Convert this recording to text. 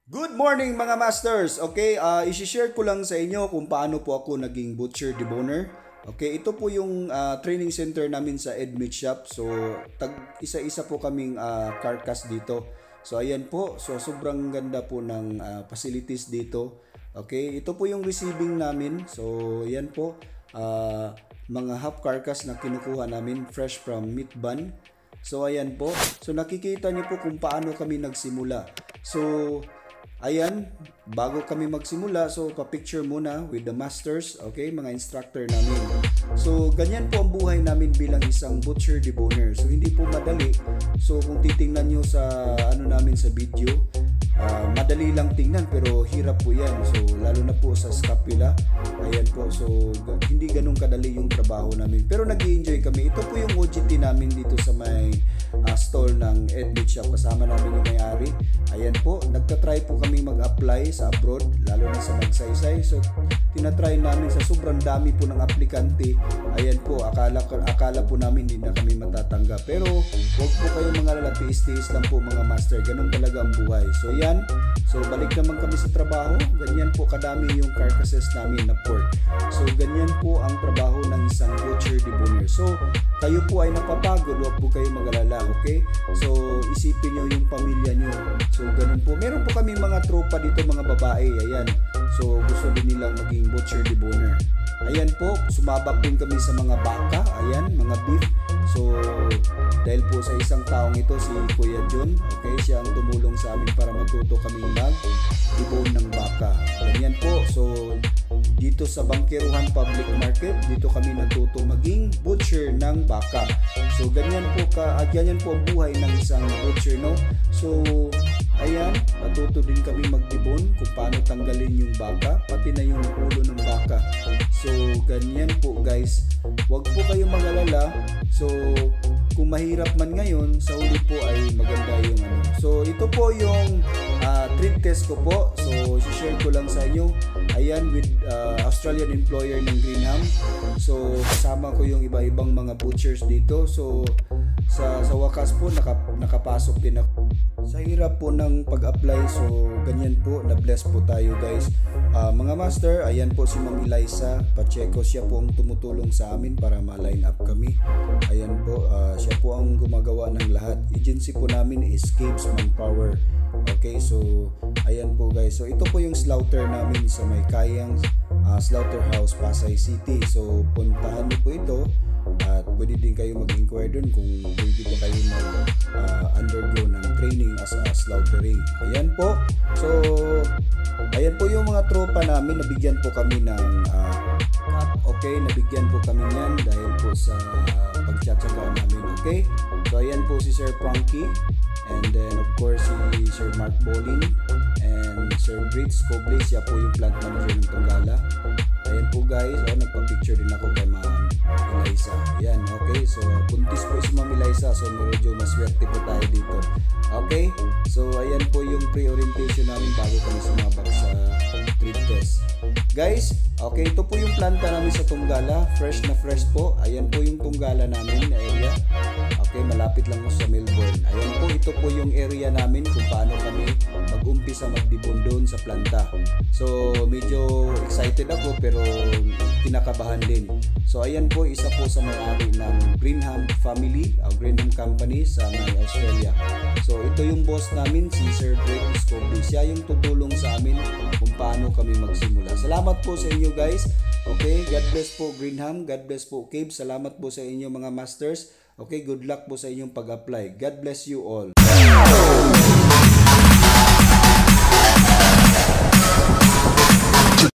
Good morning mga masters. Okay, i-share ko lang sa inyo kung paano po ako naging butcher deboner. Okay, ito po yung training center namin sa Edmeat Shop. So, isa-isa po kaming carcass dito. So, ayan po. So, sobrang ganda po ng facilities dito. Okay, ito po yung receiving namin. So, ayan po. Mga half carcass na kinukuha namin fresh from meat bun. So, ayan po. So, nakikita niyo po kung paano kami nagsimula. So, ayan, bago kami magsimula, so pa-picture muna with the masters, okay, mga instructor namin. So, ganyan po ang buhay namin bilang isang butcher deboner. So, hindi po madali. So, kung titingnan nyo sa ano namin sa video, madali lang tingnan pero hirap po yan. So, lalo na po sa scapula. Ayan po. So, hindi ganun kadali yung trabaho namin. Pero nag-i-enjoy kami. Ito po yung OJT namin dito sa may stall ng Edmeat Shop. Kasama namin yung may-ari. Ayan po. Nagka-try po kami mag-apply sa abroad, lalo na sa Magsaysay. So, tinatry namin sa sobrang dami po ng aplikante. Ayan po. Akala po namin hindi na kami matatanggap. Pero, huwag po kayong mga lalatiis-tiis lang po mga master. Ganun talaga ang buhay. So, yan. So, balik naman kami sa trabaho. Ganyan po kadami yung carcasses namin na pork. So, ganyan po ang trabaho ng isang butcher deboner. So, kayo po ay napapagod. Huwag po kayo mag-alala, okay? So, isipin nyo yung pamilya nyo. So, ganun po. Meron po kami mga tropa dito, mga babae. Ayan. So, gusto din nilang maging butcher deboner. Ayan po. Sumabak din kami sa mga baka. Ayan, mga beef. So, dahil po sa isang taong ito, si Kuya John, okay, siya ang tumulong sa amin para matuto kaming mag-debone ng baka. Ganyan po. So, dito sa Bangkeruhan Public Market, dito kami natuto maging butcher ng baka. So, ganyan po ang buhay ng isang butcher, no? So, ayan, natuto din kami mag-debone kung paano tanggalin yung baka, pati na yung ulo ng baka. So, ganyan po guys. Huwag po kayong mag-alala. So, kung mahirap man ngayon, sa uli po ay maganda yung ano. So, ito po yung trade test ko po. So, i-share ko lang sa inyo. Ayan, with Australian employer ng Greenham. So, kasama ko yung iba-ibang mga butchers dito. So, sa wakas po, nakapasok din ako. Sa hirap po ng pag-apply, so ganyan po, na-bless po tayo guys. Mga master, ayan po si Ma'am Eliza Pacheco, siya po ang tumutulong sa amin para ma-line up kami. Ayan po, siya po ang gumagawa ng lahat. Agency po namin is Caves Manpower. Okay, so ayan po guys. So ito po yung slaughter namin sa may Kayang Slaughterhouse, Pasay City. So puntahan niyo po ito. At pwede din kayo mag-inquire dun kung pwede ba kayo mag-undergo ng training as a slaughtering. Ayan po. So, ayan po yung mga tropa namin. Nabigyan po kami ng cup. Okay, nabigyan po kami yan dahil po sa pagtsatsaga namin. Okay. So, ayan po si Sir Frankie. And then, of course, si Sir Mark Bolin. And Sir Brits Coble. Siya po yung plant manager ng Tunggala. Ayan po guys. Nagpa-picture din ako kay Ma'am Eliza. Yan, okay. So, buntis po si Ma'am Eliza. So, medyo maswerte po tayo dito. Okay. So, ayan po yung pre-orientation namin bago kami sumabak sa trade test. Guys, okay. Ito po yung planta namin sa Tunggala. Fresh na fresh po. Ayan po yung Tunggala namin na area. Okay, malapit lang po sa Melbourne. Ayan po, ito po yung area namin kung paano kami mag-umpisa mag-debone doon sa planta. So, medyo excited ako pero kinakabahan din. So, ayan po, isa po sa may-ari ng Greenham family, Greenham company sa may Australia. So, ito yung boss namin, si Sir Brett Scobie. Siya yung tutulong sa amin kung paano kami magsimula. Salamat po sa inyo guys. Okay, God bless po Greenham, God bless po Caves. Salamat po sa inyo mga masters. Okay, good luck po sa inyong pag-apply. God bless you all.